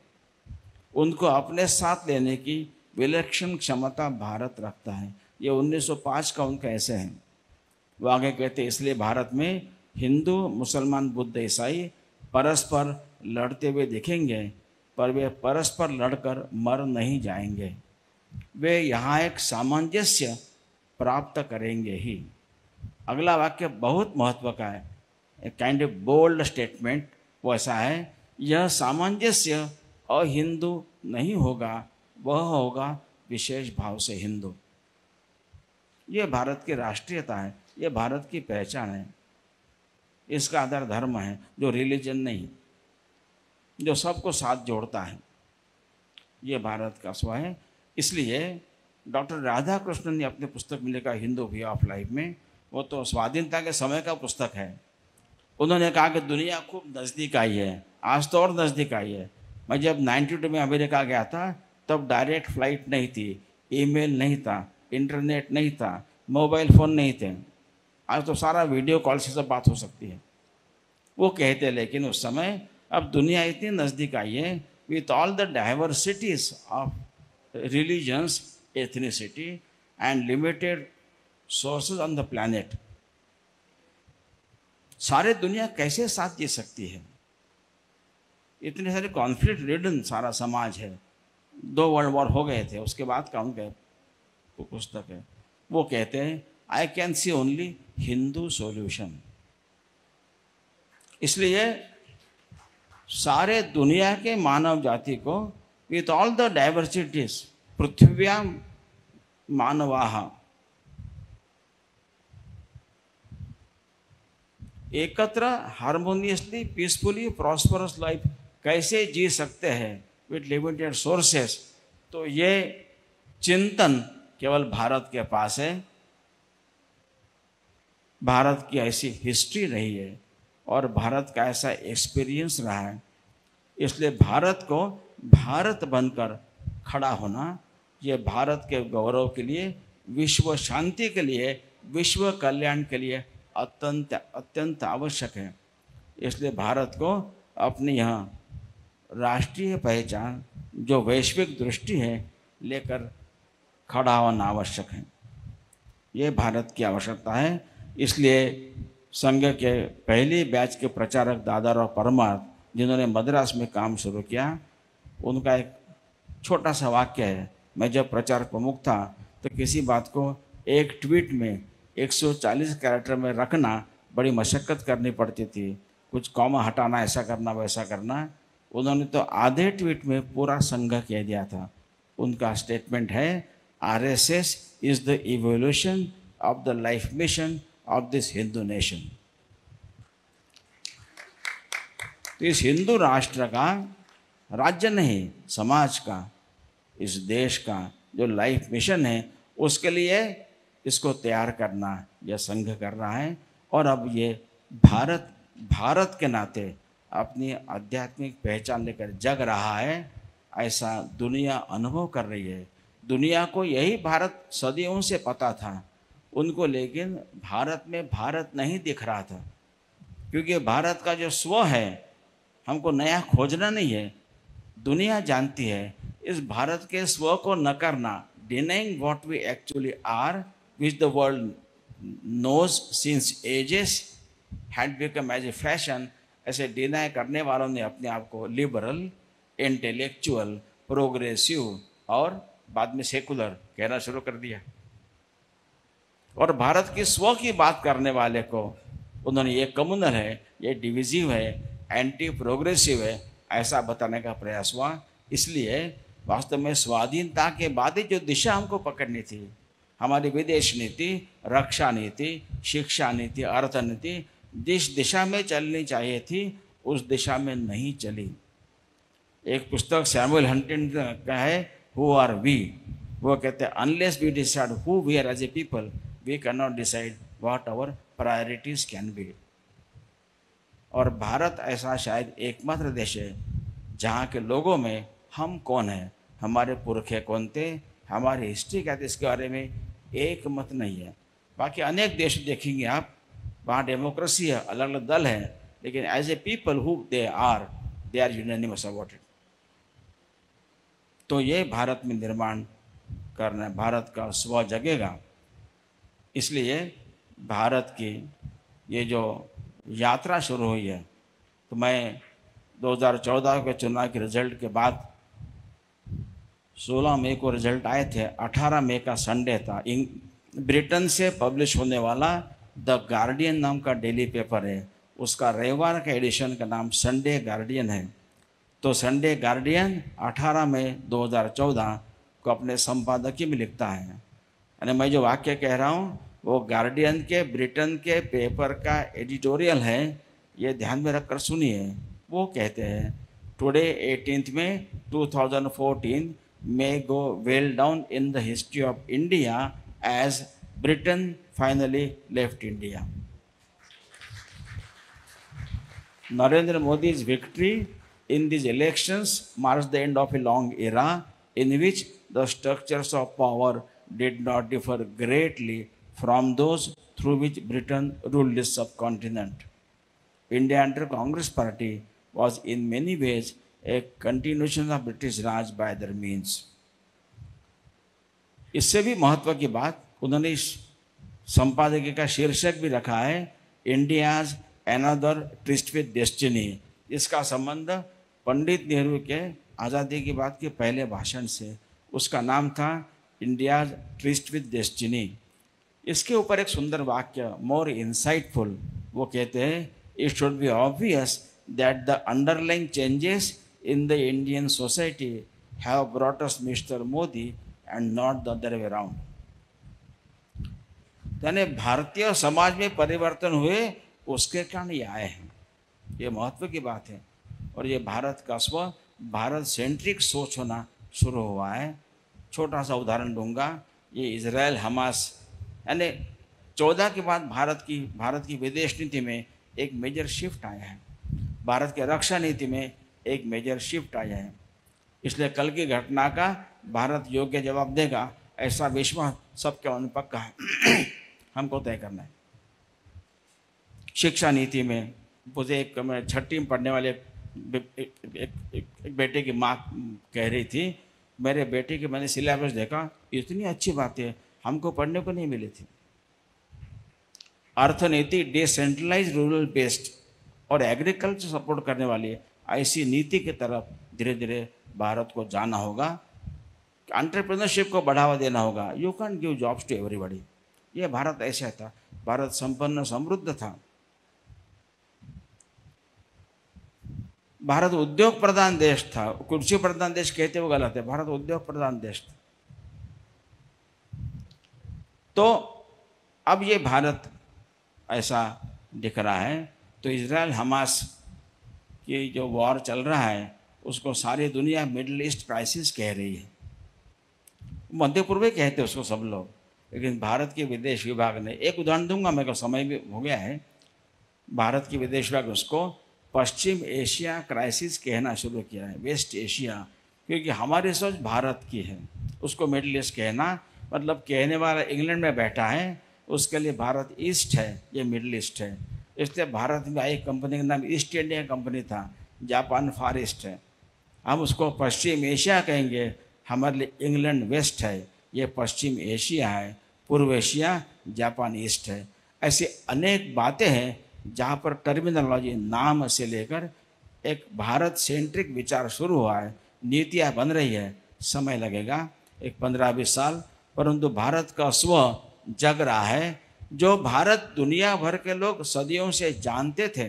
उनको अपने साथ लेने की विलक्षण क्षमता भारत रखता है। ये 1905 का उनका ऐसे है। वो आगे कहते हैं इसलिए भारत में हिंदू, मुसलमान, बुद्ध, ईसाई परस्पर लड़ते हुए दिखेंगे, पर वे परस्पर लड़कर मर नहीं जाएंगे। वे यहाँ एक सामंजस्य प्राप्त करेंगे ही। अगला वाक्य बहुत महत्व का है, एक काइंड ऑफ बोल्ड स्टेटमेंट। वो ऐसा है, यह सामंजस्य अहिंदू नहीं होगा, वह होगा विशेष भाव से हिंदू। ये भारत की राष्ट्रीयता है, ये भारत की पहचान है। इसका आधार धर्म है, जो रिलीजन नहीं, जो सबको साथ जोड़ता है। ये भारत का स्व है। इसलिए डॉक्टर राधा कृष्णन ने अपने पुस्तक में लिखा हिंदू वे ऑफ लाइफ में, वो तो स्वाधीनता के समय का पुस्तक है। उन्होंने कहा कि दुनिया खूब नज़दीक आई है, आज तो और नज़दीक आई है। मैं जब 92 में अमेरिका गया था तब डायरेक्ट फ्लाइट नहीं थी, ईमेल नहीं था, इंटरनेट नहीं था, मोबाइल फ़ोन नहीं थे। आज तो सारा वीडियो कॉल से सब बात हो सकती है। वो कहते लेकिन उस समय अब दुनिया इतनी नज़दीक आई है, with all the diversities of religions, ethnicity and limited sources on the planet, सारे दुनिया कैसे साथ जी सकती है? इतने सारे कॉन्फ्लिक्ट रिडन सारा समाज है। 2 वर्ल्ड वॉर हो गए थे, उसके बाद का उनका पुस्तक है। वो कहते हैं I can see only Hindu solution. इसलिए सारे दुनिया के मानव जाति को विथ ऑल द डाइवर्सिटीज पृथ्व्यां मानवाः एकत्र हार्मोनियसली, पीसफुली, प्रॉस्परस लाइफ कैसे जी सकते हैं विथ लिमिटेड सोर्सेस। तो ये चिंतन केवल भारत के पास है। भारत की ऐसी हिस्ट्री रही है और भारत का ऐसा एक्सपीरियंस रहा है। इसलिए भारत को भारत बनकर खड़ा होना, ये भारत के गौरव के लिए, विश्व शांति के लिए, विश्व कल्याण के लिए अत्यंत आवश्यक है। इसलिए भारत को अपनी यहाँ राष्ट्रीय पहचान, जो वैश्विक दृष्टि है, लेकर खड़ा होना आवश्यक है। ये भारत की आवश्यकता है। इसलिए संघ के पहले बैच के प्रचारक दादाराव परमार, जिन्होंने मद्रास में काम शुरू किया, उनका एक छोटा सा वाक्य है। मैं जब प्रचार प्रमुख था तो किसी बात को एक ट्वीट में 140 कैरेक्टर में रखना बड़ी मशक्क़त करनी पड़ती थी, कुछ कॉमा हटाना, ऐसा करना वैसा करना। उन्होंने तो आधे ट्वीट में पूरा संघ कह दिया था। उनका स्टेटमेंट है, RSS is the evolution of the life mission of this Hindu nation. तो इस हिंदू राष्ट्र का, राज्य नहीं, समाज का, इस देश का जो लाइफ मिशन है, उसके लिए इसको तैयार करना यह संघ कर रहा है। और अब ये भारत के नाते अपनी आध्यात्मिक पहचान लेकर जग रहा है, ऐसा दुनिया अनुभव कर रही है। दुनिया को यही भारत सदियों से पता था उनको, लेकिन भारत में भारत नहीं दिख रहा था, क्योंकि भारत का जो स्व है, हमको नया खोजना नहीं है, दुनिया जानती है। इस भारत के स्व को न करना, denying what we actually are, which the world knows since ages, had become as a fashion। ऐसे डिनाई करने वालों ने अपने आप को लिबरल, इंटेलेक्चुअल, प्रोग्रेसिव और बाद में सेकुलर कहना शुरू कर दिया। और भारत की स्व की बात करने वाले को उन्होंने ये कम्युनल है, ये डिविजिव है, एंटी प्रोग्रेसिव है, ऐसा बताने का प्रयास हुआ। इसलिए वास्तव में स्वाधीनता के बाद ही जो दिशा हमको पकड़नी थी, हमारी विदेश नीति, रक्षा नीति, शिक्षा नीति, अर्थनीति, जिस दिशा में चलनी चाहिए थी उस दिशा में नहीं चली। एक पुस्तक सैमुअल हंटिंगटन का है, हु आर वी। वो कहते हैं, unless we decide who we are as a people, we can not decide what our priorities can be. और भारत ऐसा शायद एकमात्र देश है जहाँ के लोगों में हम कौन हैं, हमारे पुरखे कौन थे, हमारी हिस्ट्री क्या थी, इसके बारे में एक मत नहीं है। बाकी अनेक देश देखेंगे आप, वहाँ डेमोक्रेसी है, अलग अलग दल हैं, लेकिन as a people who they are unanimous about it. तो ये भारत में निर्माण करना है, भारत का स्व जगेगा। इसलिए भारत की ये जो यात्रा शुरू हुई है, तो मैं 2014 के चुनाव के रिजल्ट के बाद 16 मई को रिजल्ट आए थे, 18 मई का संडे था। ब्रिटेन से पब्लिश होने वाला द गार्डियन नाम का डेली पेपर है, उसका रविवार का एडिशन का नाम संडे गार्डियन है। तो संडे गार्डियन 18 मई 2014 को अपने संपादकीय में लिखता है, यानी मैं जो वाक्य कह रहा हूँ वो गार्डियन के ब्रिटेन के पेपर का एडिटोरियल है, ये ध्यान में रखकर सुनिए। वो कहते हैं, today 18 May 2014 may go well down in the history of India as Britain finally left India. Narendra Modi's victory in these elections marks the end of a long era in which the structures of power did not differ greatly from those through which Britain ruled this subcontinent. India under Congress Party was in many ways a continuation of British Raj by their means. इससे भी महत्व की बात उन्होंने इस संपादकीय का शीर्षक भी रखा है, India's another twist with destiny. इसका संबंध पंडित नेहरू के आज़ादी की बात के पहले भाषण से, उसका नाम था इंडियाज ट्विस्ट विद डेस्टिनी। इसके ऊपर एक सुंदर वाक्य, मोर इंसाइटफुल, वो कहते हैं, it should be obvious that the underlying changes in the Indian society have brought us Mr. Modi and not the other way around। यानी भारतीय समाज में परिवर्तन हुए उसके कारण ये आए हैं, ये महत्व की बात है। और ये भारत का स्व, भारत सेंट्रिक सोच होना शुरू हुआ है। छोटा सा उदाहरण दूंगा, ये इजराइल हमास, यानी 14 के बाद भारत की विदेश नीति में एक मेजर शिफ्ट आया है, भारत के रक्षा नीति में एक मेजर शिफ्ट आया है। इसलिए कल की घटना का भारत योग्य जवाब देगा, ऐसा विश्वास सबके मन पक्का है। हमको तय करना है। शिक्षा नीति में मुझे एक 6वीं में पढ़ने वाले एक बेटे की माँ कह रही थी, मेरे बेटे की मैंने सिलेबस देखा, इतनी अच्छी बातें हमको पढ़ने को नहीं मिली थी। अर्थनीति डिसेंट्रलाइज रूरल बेस्ड और एग्रीकल्चर सपोर्ट करने वाली है, ऐसी नीति की तरफ धीरे धीरे भारत को जाना होगा। एंटरप्रेन्योरशिप को बढ़ावा देना होगा। You can give jobs to everybody. ये भारत ऐसा था, भारत संपन्न समृद्ध था, भारत उद्योग प्रधान देश था। कृषि प्रधान देश कहते वो गलत है, भारत उद्योग प्रधान देश था। तो अब ये भारत ऐसा दिख रहा है। तो इजराइल हमास की जो वॉर चल रहा है उसको सारी दुनिया मिडिल ईस्ट क्राइसिस कह रही है, मध्य पूर्व कहते हैं उसको सब लोग। लेकिन भारत के विदेश विभाग ने, एक उदाहरण दूंगा, मेरे को समय भी हो गया है, भारत की विदेश विभाग उसको पश्चिम एशिया क्राइसिस कहना शुरू किया है, वेस्ट एशिया, क्योंकि हमारी सोच भारत की है। उसको मिडिल ईस्ट कहना मतलब कहने वाला इंग्लैंड में बैठा है, उसके लिए भारत ईस्ट है, ये मिडिल ईस्ट है। इसलिए भारत में आई कंपनी का नाम ईस्ट इंडिया कंपनी था, जापान फार ईस्ट है। हम उसको पश्चिम एशिया कहेंगे, हमारे लिए इंग्लैंड वेस्ट है, ये पश्चिम एशिया है, पूर्व एशिया जापान ईस्ट है। ऐसी अनेक बातें हैं जहाँ पर टर्मिनोलॉजी नाम से लेकर एक भारत सेंट्रिक विचार शुरू हुआ है, नीतियाँ बन रही है, समय लगेगा, एक 15-20 साल, परंतु भारत का स्व जग रहा है, जो भारत दुनिया भर के लोग सदियों से जानते थे।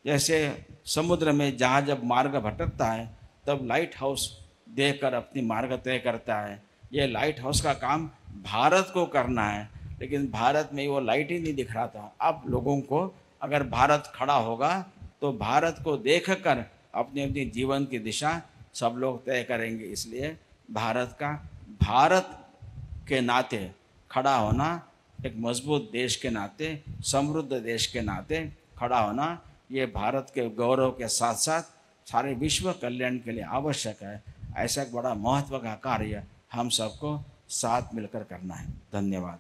जैसे समुद्र में जहाज जब मार्ग भटकता है तब लाइट हाउस देखकर अपनी मार्ग तय करता है। ये लाइट हाउस का काम भारत को करना है, लेकिन भारत में वो लाइट ही नहीं दिख रहा था। अब लोगों को अगर भारत खड़ा होगा तो भारत को देखकर अपनी अपनी जीवन की दिशा सब लोग तय करेंगे। इसलिए भारत का भारत के नाते खड़ा होना, एक मजबूत देश के नाते, समृद्ध देश के नाते खड़ा होना, ये भारत के गौरव के साथ साथ सारे विश्व कल्याण के लिए आवश्यक है। ऐसा एक बड़ा महत्व का कार्य हम सबको साथ मिलकर करना है। धन्यवाद।